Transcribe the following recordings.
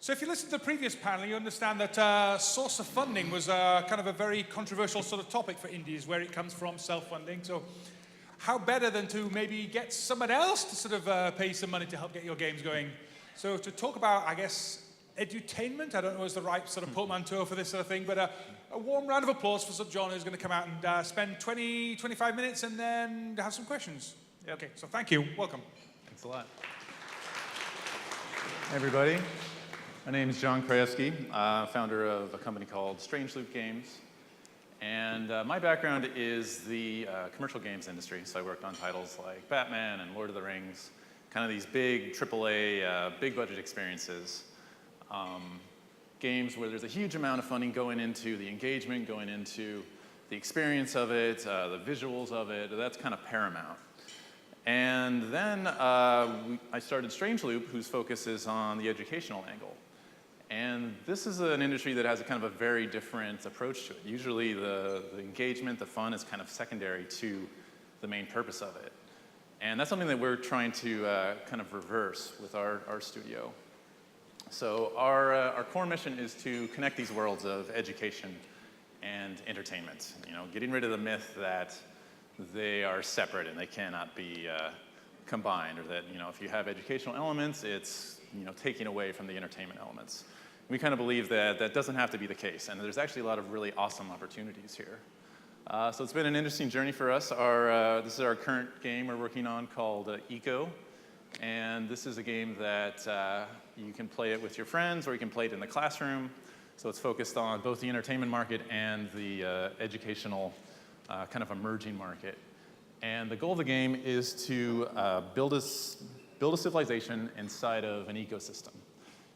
So if you listen to the previous panel, you understand that source of funding was kind of a very controversial sort of topic for indies, where it comes from, self-funding. So how better than to maybe get someone else to sort of pay some money to help get your games going? So to talk about, I guess, edutainment, I don't know is the right sort of portmanteau for this sort of thing, but a warm round of applause for Sir John, who's going to come out and spend 20, 25 minutes and then have some questions. Yep. Okay, so thank you. Welcome. Thanks a lot. Hey, everybody. My name is John Krajewski, founder of a company called Strange Loop Games. And my background is the commercial games industry. So I worked on titles like Batman and Lord of the Rings, kind of these big AAA, big budget experiences. Games where there's a huge amount of funding going into the engagement, going into the experience of it, the visuals of it. That's kind of paramount. And then I started Strange Loop, whose focus is on the educational angle. And this is an industry that has a kind of a very different approach to it. Usually the engagement, the fun is kind of secondary to the main purpose of it. And that's something that we're trying to kind of reverse with our studio. So our core mission is to connect these worlds of education and entertainment. You know, getting rid of the myth that they are separate and they cannot be combined, or that, you know, if you have educational elements, it's, you know, taking away from the entertainment elements. We kind of believe that that doesn't have to be the case, and there's actually a lot of really awesome opportunities here. So it's been an interesting journey for us. This is our current game we're working on called Eco, and this is a game that you can play it with your friends, or you can play it in the classroom. So it's focused on both the entertainment market and the educational kind of emerging market. And the goal of the game is to build a civilization inside of an ecosystem.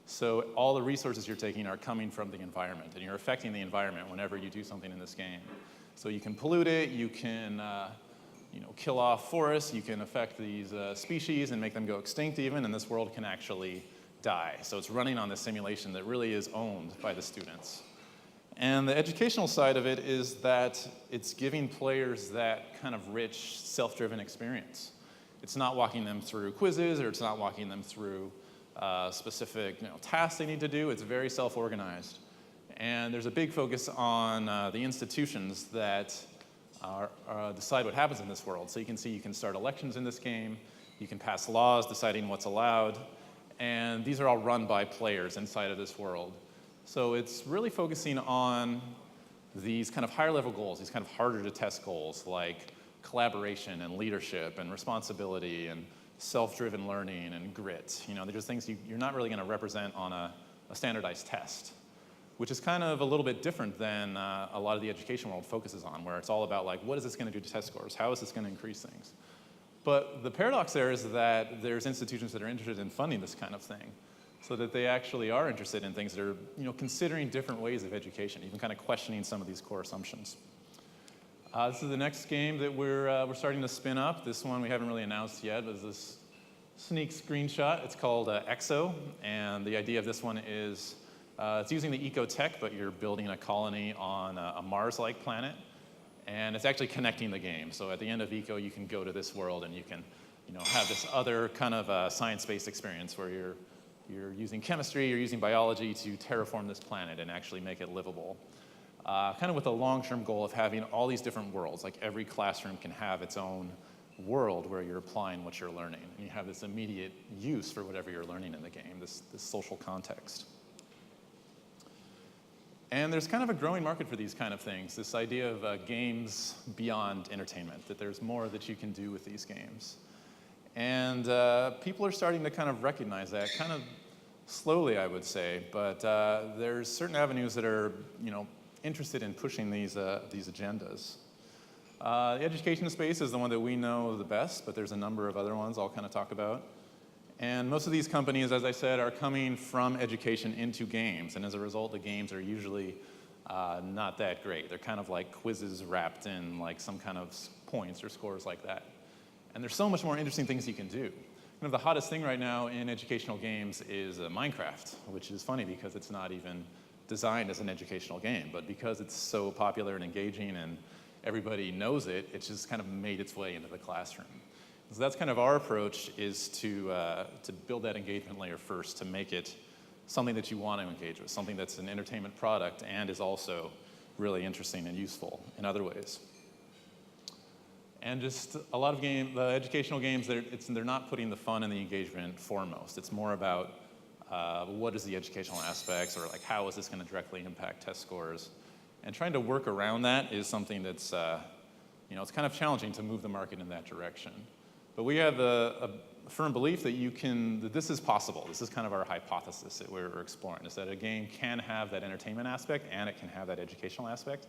So all the resources you're taking are coming from the environment, and you're affecting the environment whenever you do something in this game. So you can pollute it, you can you know, kill off forests, you can affect these species and make them go extinct even, and this world can actually die. So it's running on this simulation that really is owned by the students. And the educational side of it is that it's giving players that kind of rich, self-driven experience. It's not walking them through quizzes, or it's not walking them through specific, you know, tasks they need to do. It's very self-organized. And there's a big focus on the institutions that decide what happens in this world. So you can see you can start elections in this game, you can pass laws deciding what's allowed, and these are all run by players inside of this world. So it's really focusing on these kind of higher level goals, these kind of harder to test goals like collaboration and leadership and responsibility and self-driven learning and grit. You know, they're just things you're not really going to represent on a standardized test, which is kind of a little bit different than a lot of the education world focuses on, where it's all about like, what is this going to do to test scores? How is this going to increase things? But the paradox there is that there's institutions that are interested in funding this kind of thing, so that they actually are interested in things that are, you know, considering different ways of education, even kind of questioning some of these core assumptions. This is the next game that we're starting to spin up. This one we haven't really announced yet, but this sneak screenshot. It's called EXO, and the idea of this one is it's using the eco-tech, but you're building a colony on a Mars-like planet, and it's actually connecting the game. So at the end of Eco, you can go to this world, and you can, you know, have this other kind of science-based experience where you're using chemistry, you're using biology to terraform this planet and actually make it livable. Kind of with a long-term goal of having all these different worlds, like every classroom can have its own world where you're applying what you're learning, and you have this immediate use for whatever you're learning in the game, this social context. And there's kind of a growing market for these kind of things, this idea of games beyond entertainment, that there's more that you can do with these games. And people are starting to kind of recognize that, kind of slowly, I would say, but there's certain avenues that are, you know, interested in pushing these agendas. The education space is the one that we know the best, but there's a number of other ones I'll kind of talk about. And most of these companies, as I said, are coming from education into games, and as a result, the games are usually not that great. They're kind of like quizzes wrapped in like some kind of points or scores like that. And there's so much more interesting things you can do. One of the hottest thing right now in educational games is Minecraft, which is funny because it's not even designed as an educational game, but because it's so popular and engaging and everybody knows it, it's just kind of made its way into the classroom. So that's kind of our approach, is to build that engagement layer first, to make it something that you want to engage with, something that's an entertainment product and is also really interesting and useful in other ways. And just a lot of the educational games, they're not putting the fun and the engagement foremost. It's more about what is the educational aspects, or like how is this going to directly impact test scores. And trying to work around that is something that's, it's kind of challenging to move the market in that direction. But we have a firm belief that this is possible. This is kind of our hypothesis that we're exploring, is that a game can have that entertainment aspect and it can have that educational aspect.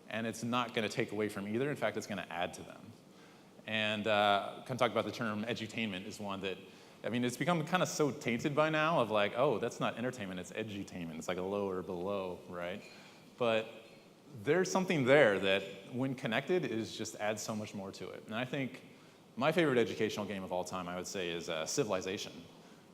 And it's not going to take away from either. In fact, it's going to add to them. And kind of talk about the term edutainment is one that, it's become kind of so tainted by now of like, oh, that's not entertainment, it's edutainment. It's like a lower below, right? But there's something there that, when connected, just adds so much more to it. And I think my favorite educational game of all time, I would say, is Civilization,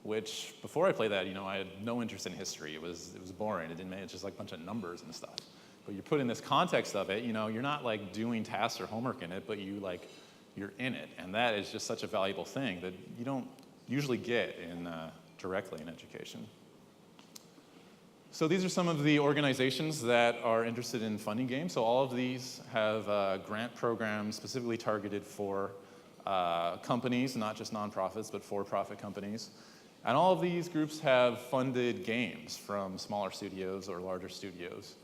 which before I played that, I had no interest in history. It was boring. It's just like a bunch of numbers and stuff. But you put in this context of it, you're not like doing tasks or homework in it, but you're in it. And that is just such a valuable thing that you don't usually get directly in education. So these are some of the organizations that are interested in funding games. So all of these have grant programs specifically targeted for companies, not just nonprofits, but for-profit companies. And all of these groups have funded games from smaller studios or larger studios.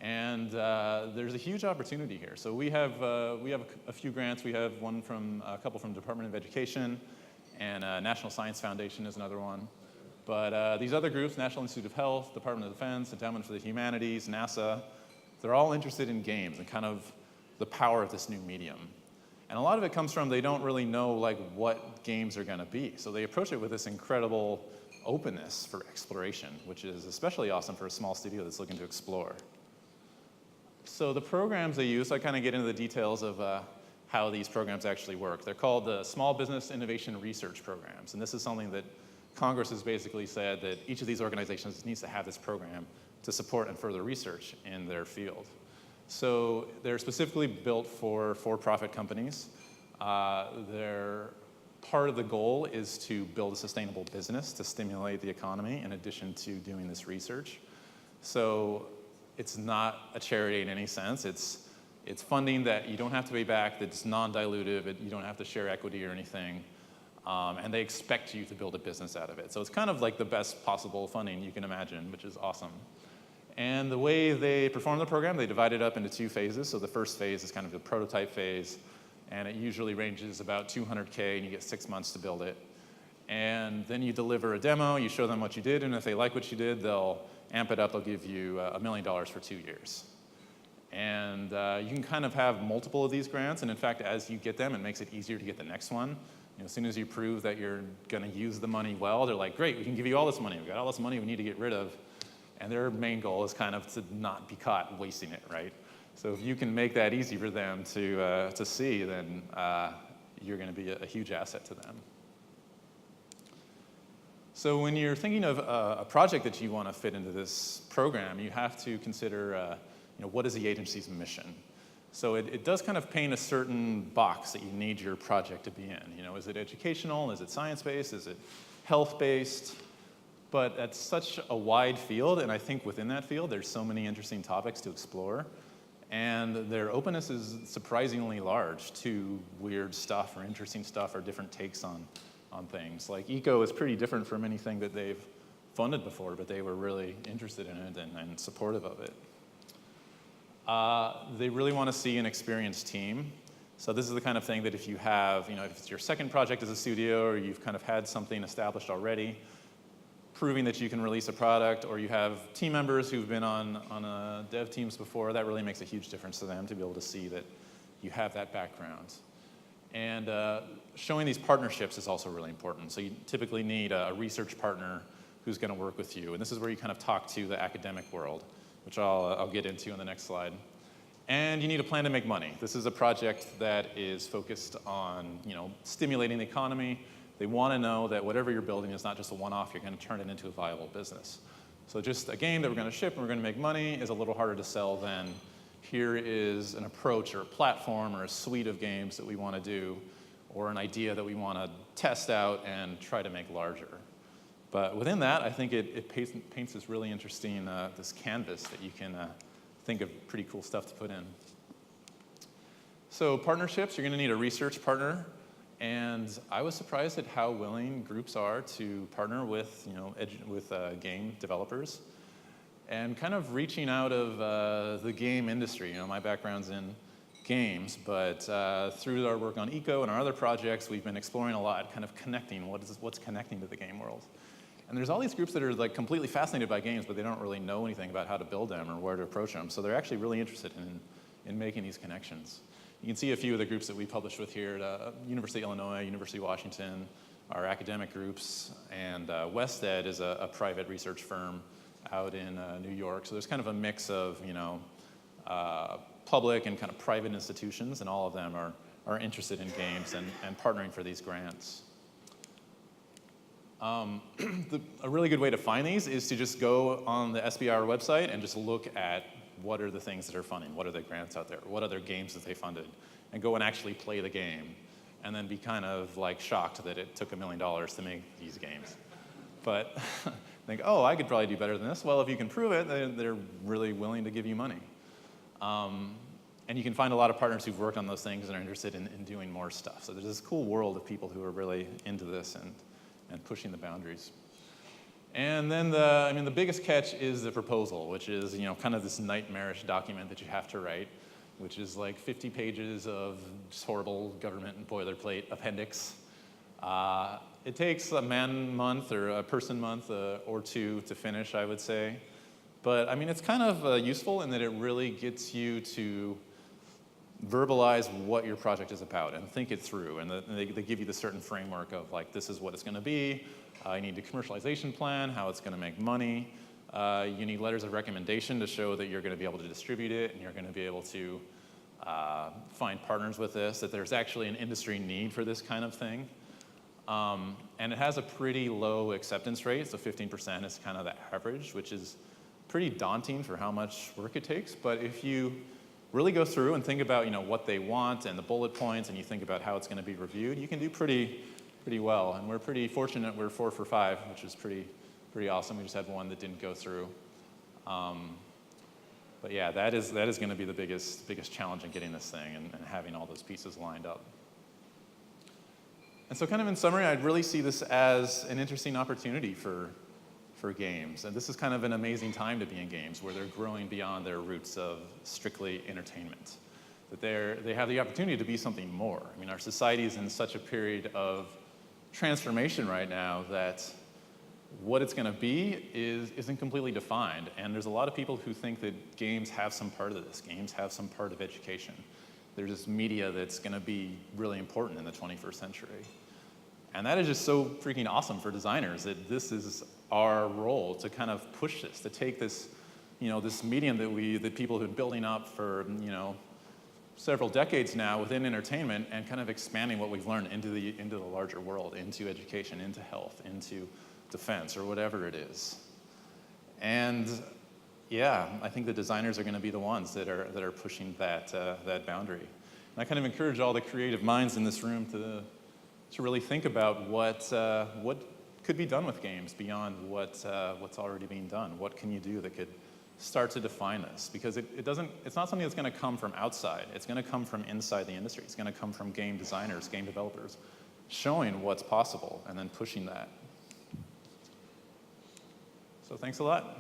And there's a huge opportunity here. So we have a few grants. We have a couple from the Department of Education, and National Science Foundation is another one. But these other groups, National Institute of Health, Department of Defense, Endowment for the Humanities, NASA, they're all interested in games and kind of the power of this new medium. And a lot of it comes from they don't really know what games are going to be. So they approach it with this incredible openness for exploration, which is especially awesome for a small studio that's looking to explore. So the programs they use, I kind of get into the details of how these programs actually work. They're called the Small Business Innovation Research Programs. And this is something that Congress has basically said that each of these organizations needs to have this program to support and further research in their field. So they're specifically built for for-profit companies. Their part of the goal is to build a sustainable business to stimulate the economy in addition to doing this research. So it's not a charity in any sense. It's funding that you don't have to pay back, that's non-dilutive, you don't have to share equity or anything. And they expect you to build a business out of it. So it's kind of like the best possible funding you can imagine, which is awesome. And the way they perform the program, they divide it up into 2 phases. So the first phase is kind of the prototype phase, and it usually ranges about $200K, and you get 6 months to build it. And then you deliver a demo, you show them what you did, and if they like what you did, they'll amp it up, they'll give you $1 million for 2 years. And you can kind of have multiple of these grants, and in fact, as you get them, it makes it easier to get the next one. As soon as you prove that you're going to use the money well, they're like, great, we can give you all this money. We've got all this money we need to get rid of. And their main goal is kind of to not be caught wasting it, right? So if you can make that easy for them to see, then you're going to be a huge asset to them. So when you're thinking of a project that you want to fit into this program, you have to consider what is the agency's mission? So it does kind of paint a certain box that you need your project to be in. Is it educational? Is it science-based? Is it health-based? But that's such a wide field, and I think within that field, there's so many interesting topics to explore. And their openness is surprisingly large to weird stuff or interesting stuff or different takes on things. Like eco is pretty different from anything that they've funded before, but they were really interested in it and supportive of it. They really want to see an experienced team. So this is the kind of thing that if you have, if it's your second project as a studio or you've kind of had something established already, proving that you can release a product, or you have team members who've been on dev teams before, that really makes a huge difference to them to be able to see that you have that background. And showing these partnerships is also really important. So you typically need a research partner who's going to work with you. And this is where you kind of talk to the academic world, which I'll get into on the next slide. And you need a plan to make money. This is a project that is focused on stimulating the economy. They want to know that whatever you're building is not just a one-off, you're going to turn it into a viable business. So just a game that we're going to ship and we're going to make money is a little harder to sell than here is an approach or a platform or a suite of games that we want to do, or an idea that we want to test out and try to make larger. But within that, I think it paints this really interesting, this canvas that you can think of pretty cool stuff to put in. So partnerships, you're going to need a research partner. And I was surprised at how willing groups are to partner with, game developers. And kind of reaching out of the game industry. My background's in games, but through our work on Eco and our other projects, we've been exploring a lot, kind of connecting, what's connecting to the game world. And there's all these groups that are like completely fascinated by games, but they don't really know anything about how to build them or where to approach them. So they're actually really interested in making these connections. You can see a few of the groups that we published with here at University of Illinois, University of Washington, our academic groups, and WestEd is a private research firm out in New York. So there's kind of a mix of, public and kind of private institutions, and all of them are interested in games and partnering for these grants. A really good way to find these is to just go on the SBR website and just look at what are the things that are funding, what are the grants out there, what other games that they funded, and go and actually play the game, and then be kind of like shocked that it took $1 million to make these games. But think, oh, I could probably do better than this. Well, if you can prove it, they're really willing to give you money. And you can find a lot of partners who've worked on those things and are interested in doing more stuff. So there's this cool world of people who are really into this and pushing the boundaries. And then the biggest catch is the proposal, which is kind of this nightmarish document that you have to write, which is like 50 pages of just horrible government boilerplate appendix. It takes a man-month or a person-month or two to finish, I would say. But I mean, it's kind of useful in that it really gets you to verbalize what your project is about and think it through. And they give you the certain framework of like, this is what it's going to be. You need a commercialization plan, how it's going to make money. You need letters of recommendation to show that you're going to be able to distribute it and you're going to be able to find partners with this, that there's actually an industry need for this kind of thing. And it has a pretty low acceptance rate, so 15% is kind of the average, which is pretty daunting for how much work it takes. But if you really go through and think about what they want and the bullet points, and you think about how it's going to be reviewed, you can do pretty well. And we're pretty fortunate. We're 4 for 5, which is pretty awesome. We just had one that didn't go through. But yeah, that is going to be the biggest challenge in getting this thing and having all those pieces lined up. And so kind of in summary, I'd really see this as an interesting opportunity for games. And this is kind of an amazing time to be in games, where they're growing beyond their roots of strictly entertainment. That they have the opportunity to be something more. I mean, our society is in such a period of transformation right now that what it's going to be isn't completely defined. And there's a lot of people who think that games have some part of this. Games have some part of education. There's this media that's going to be really important in the 21st century. And that is just so freaking awesome for designers, that this is our role to kind of push this, to take this, this medium that people have been building up for, several decades now within entertainment, and kind of expanding what we've learned into the larger world, into education, into health, into defense, or whatever it is. And yeah, I think the designers are going to be the ones that are pushing that boundary. And I kind of encourage all the creative minds in this room to really think about what could be done with games beyond what's already being done. What can you do that could start to define this? Because it's not something that's going to come from outside. It's going to come from inside the industry. It's going to come from game designers, game developers, showing what's possible and then pushing that. So thanks a lot.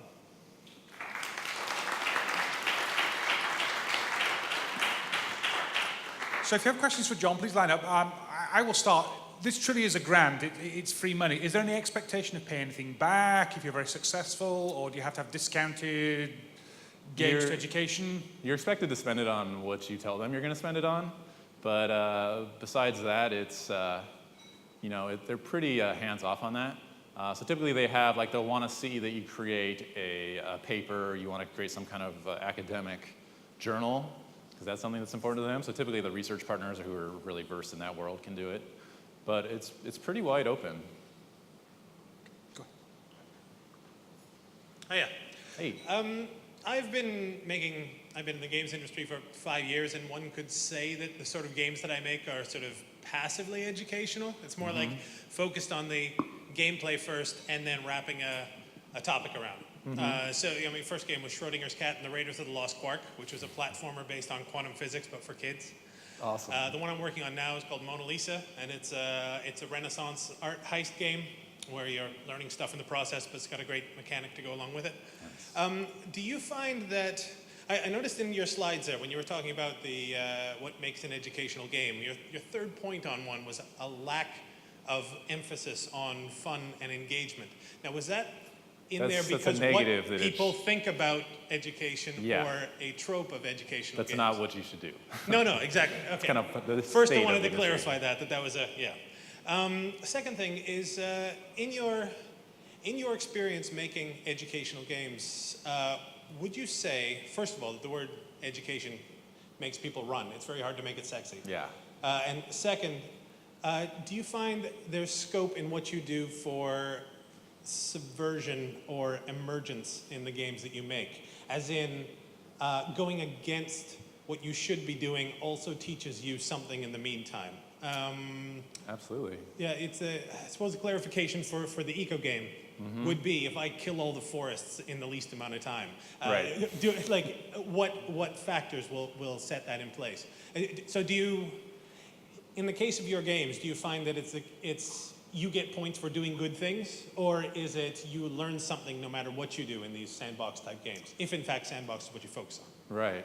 So if you have questions for John, please line up. I will start. This truly is a grant. It's free money. Is there any expectation of paying anything back if you're very successful, or do you have to have discounted games to education? You're expected to spend it on what you tell them you're going to spend it on, but besides that, it's they're pretty hands-off on that. So typically they'll want to see that you create a paper, you want to create some kind of academic journal, because that's something that's important to them. So typically the research partners who are really versed in that world can do it. But it's pretty wide open. Go Hiya. Hey. I've been in the games industry for 5 years, and one could say that the sort of games that I make are sort of passively educational. It's more like focused on the gameplay first and then wrapping a topic around it. So, my first game was Schrodinger's Cat and the Raiders of the Lost Quark, which was a platformer based on quantum physics, but for kids. Awesome. The one I'm working on now is called Mona Lisa, and it's a Renaissance art heist game where you're learning stuff in the process, but it's got a great mechanic to go along with it. Nice. Do you find that, I noticed in your slides there, when you were talking about the what makes an educational game, your third point on one was a lack of emphasis on fun and engagement. Now, was that in there because what people think about education or a trope of educational games? That's not what you should do. No, exactly. Okay. Kind of the First, I wanted to clarify that was a, second thing is, in your experience making educational games, would you say, first of all, that the word education makes people run? It's very hard to make it sexy. Yeah. And second, do you find there's scope in what you do for subversion or emergence in the games that you make? As in, going against what you should be doing also teaches you something in the meantime. Absolutely. Yeah, it's I suppose a clarification for the eco game would be if I kill all the forests in the least amount of time. Right. What factors will set that in place? So do you, in the case of your games, do you find that it's you get points for doing good things, or is it you learn something no matter what you do in these sandbox type games, if in fact sandbox is what you focus on? Right.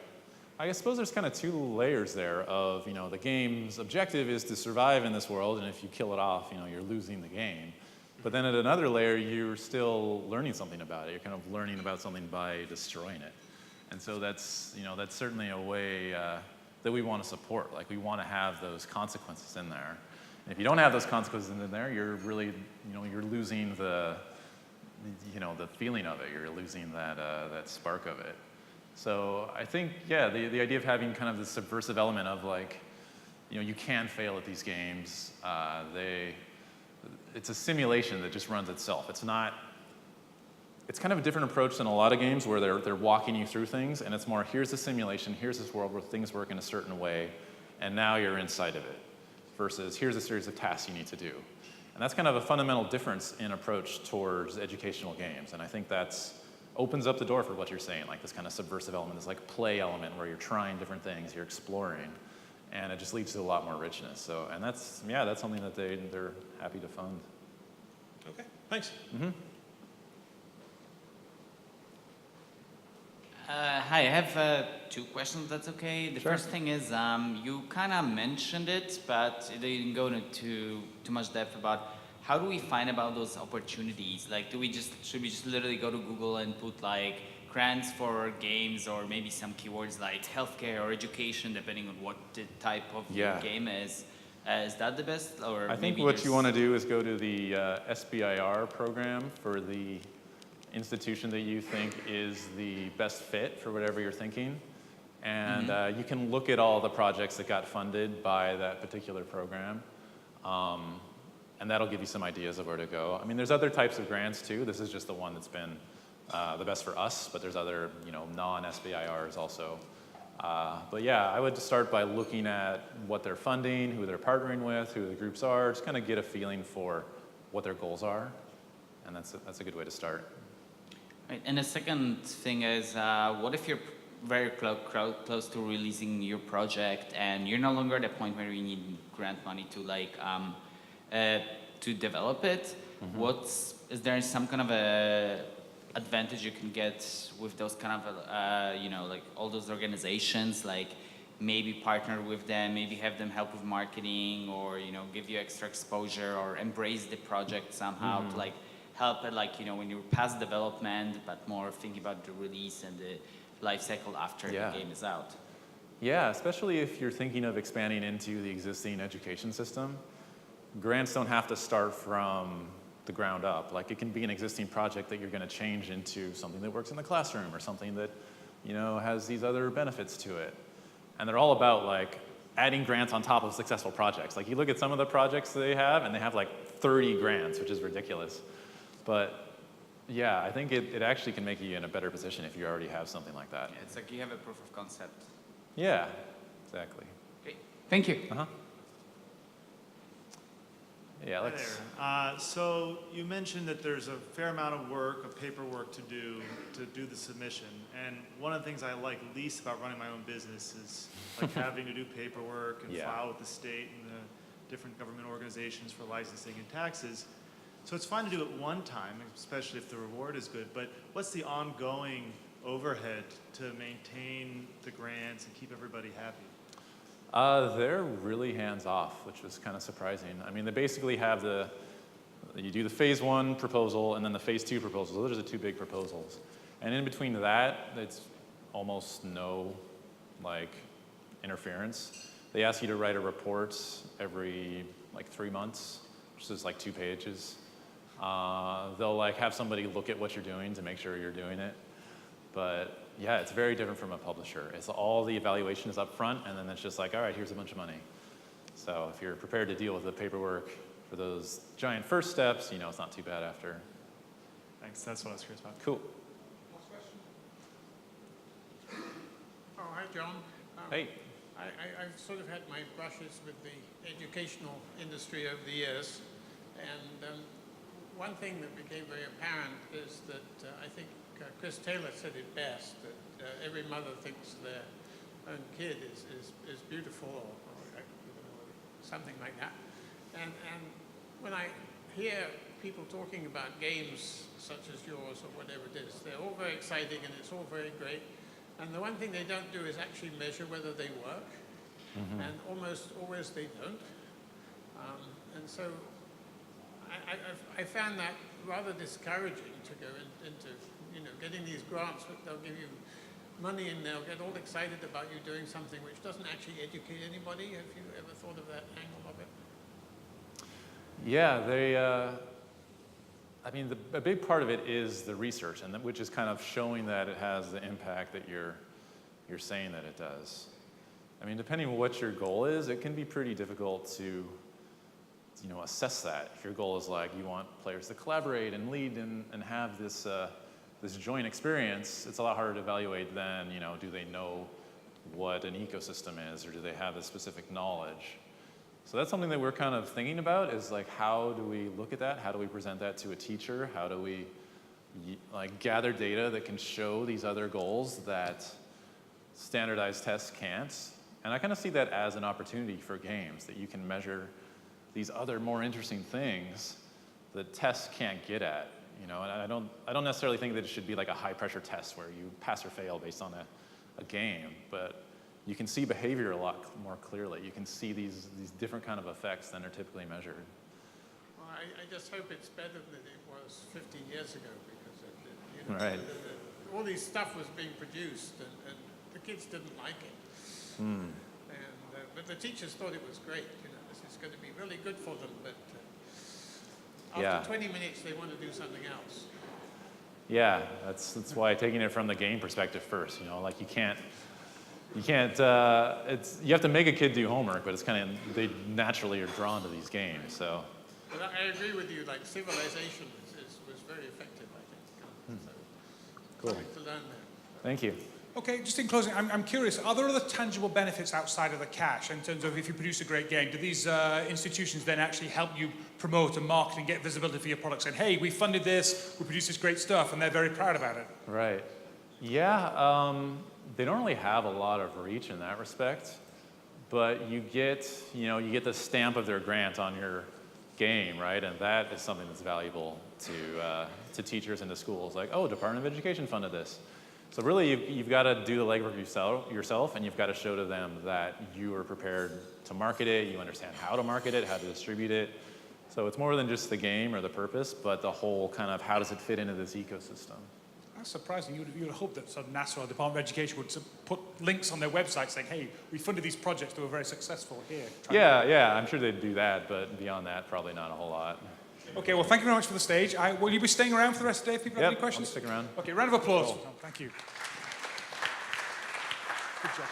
I suppose there's kind of two layers there of, the game's objective is to survive in this world, and if you kill it off, you're losing the game. But then at another layer, you're still learning something about it. You're kind of learning about something by destroying it. And so that's certainly a way that we want to support. Like, we want to have those consequences in there. And if you don't have those consequences in there, you're really, you're losing the feeling of it. You're losing that spark of it. So I think, the idea of having kind of this subversive element of you can fail at these games. It's a simulation that just runs itself. It's kind of a different approach than a lot of games where they're walking you through things, and it's more, here's a simulation, here's this world where things work in a certain way, and now you're inside of it, versus here's a series of tasks you need to do. And that's kind of a fundamental difference in approach towards educational games, and I think that's opens up the door for what you're saying, like this kind of subversive element, this play element where you're trying different things, you're exploring, and it just leads to a lot more richness. So, and that's something that they're happy to fund. Okay, thanks. Hi, I have two questions, if that's okay. The first thing is, you kind of mentioned it, but you didn't go into too much depth about how do we find about those opportunities? Like, should we just literally go to Google and put grants for games, or maybe some keywords like healthcare or education, depending on what the type of game is? Is that the best? Or I think what you want to do is go to the SBIR program for the institution that you think is the best fit for whatever you're thinking. And you can look at all the projects that got funded by that particular program. And that'll give you some ideas of where to go. I mean, there's other types of grants too. This is just the one that's been the best for us, but there's other, non-SBIRs also. But yeah, I would start by looking at what they're funding, who they're partnering with, who the groups are, just kind of get a feeling for what their goals are. And that's a good way to start. Right. And the second thing is, what if you're very close to releasing your project and you're no longer at the point where you need grant money to develop it? Is there some kind of a advantage you can get with those kind of, all those organizations, maybe partner with them, maybe have them help with marketing, or, give you extra exposure, or embrace the project somehow to help it, when you're past development, but more thinking about the release and the life cycle after the game is out? Yeah, especially if you're thinking of expanding into the existing education system. Grants don't have to start from the ground up. It can be an existing project that you're going to change into something that works in the classroom, or something that, has these other benefits to it. And they're all about adding grants on top of successful projects. You look at some of the projects they have, and they have 30 grants, which is ridiculous. But yeah, I think it actually can make you in a better position if you already have something like that. Yeah, it's you have a proof of concept. Yeah, exactly. Great. Thank you. Yeah, Hi let's. there. So you mentioned that there's a fair amount of work, of paperwork to do the submission. And one of the things I like least about running my own business is like having to do paperwork and Yeah. file with the state and the different government organizations for licensing and taxes. So it's fine to do it one time, especially if the reward is good. But what's the ongoing overhead to maintain the grants and keep everybody happy? They're really hands-off, which was kind of surprising. I mean, they basically have you do the phase 1 proposal and then the phase 2 proposal. Those are the 2 big proposals. And in between that, it's almost no, like, interference. They ask you to write a report every, like, 3 months, which is like 2 pages. They'll, like, have somebody look at what you're doing to make sure you're doing it. But yeah, it's very different from a publisher. It's all the evaluation is up front, and then it's just like, all right, here's a bunch of money. So if you're prepared to deal with the paperwork for those giant first steps, you know, it's not too bad after. Thanks, that's what I was curious about. Cool. Oh, hi, John. Hey. I've sort of had my brushes with the educational industry over the years, and one thing that became very apparent is that I think Chris Taylor said it best, that every mother thinks their own kid is beautiful or something like that. And when I hear people talking about games such as yours or whatever it is, they're all very exciting and it's all very great. And the one thing they don't do is actually measure whether they work. Mm-hmm. And almost always they don't. And so I found that rather discouraging to go into, you know, getting these grants. They'll give you money and they'll get all excited about you doing something which doesn't actually educate anybody. Have you ever thought of that angle of it? Yeah, I mean, a big part of it is the research, and which is kind of showing that it has the impact that you're saying that it does. I mean, depending on what your goal is, it can be pretty difficult to, you know, assess that. If your goal is like you want players to collaborate and lead and have this this joint experience, it's a lot harder to evaluate than, you know, do they know what an ecosystem is, or do they have the specific knowledge? So that's something that we're kind of thinking about, is like, how do we look at that? How do we present that to a teacher? How do we like gather data that can show these other goals that standardized tests can't? And I kind of see that as an opportunity for games, that you can measure these other more interesting things that tests can't get at. You know, and I don't necessarily think that it should be like a high pressure test where you pass or fail based on a game, but you can see behavior a lot more clearly. You can see these different kind of effects than are typically measured. Well, I just hope it's better than it was 50 years ago, because you know, Right. all this stuff was being produced and the kids didn't like it. Hmm. But the teachers thought it was great. You know, this is going to be really good for them. But after Yeah. 20 minutes, they want to do something else. Yeah, that's why taking it from the game perspective first. You know, like you have to make a kid do homework, but it's kind of, they naturally are drawn to these games. So. But I agree with you. Like Civilization was very effective, I think. So, Cool. something to learn there. Thank you. Okay, just in closing, I'm curious, are there other tangible benefits outside of the cash in terms of if you produce a great game? Do these institutions then actually help you promote and market and get visibility for your product, saying, hey, we funded this, we produced this great stuff, and they're very proud about it? Right. Yeah, they don't really have a lot of reach in that respect, but you get the stamp of their grant on your game, right? And that is something that's valuable to teachers and to schools. Like, oh, Department of Education funded this. So really, you've got to do the legwork yourself, and you've got to show to them that you are prepared to market it, you understand how to market it, how to distribute it. So it's more than just the game or the purpose, but the whole kind of how does it fit into this ecosystem. That's surprising. You would hope that sort of NASA or Department of Education would put links on their website saying, hey, we funded these projects that were very successful here. Yeah, I'm sure they'd do that, but beyond that, probably not a whole lot. Okay, well, thank you very much for the stage. Will you be staying around for the rest of the day if people have any questions? I'll stick around. Okay, round of applause. Cool. Thank you. Good job.